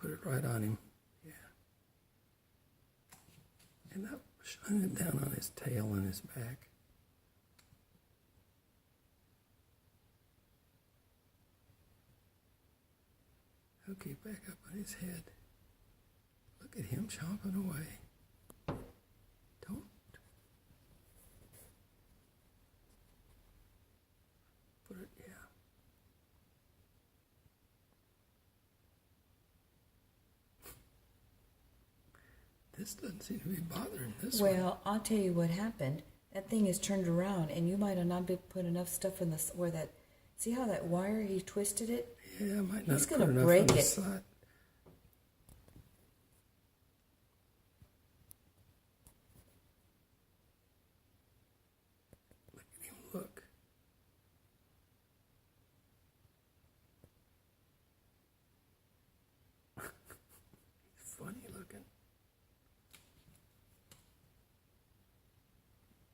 put it right on him. Yeah. And that shine it down on his tail and his back. Okay, back up on his head. Look at him chomping away. Don't. Put it, yeah. This doesn't seem to be bothering this one. Well, I'll tell you what happened. That thing is turned around, and you might have not put enough stuff in the where that. See how that wire he twisted it? Yeah, I might not He's put gonna enough break on the it. side.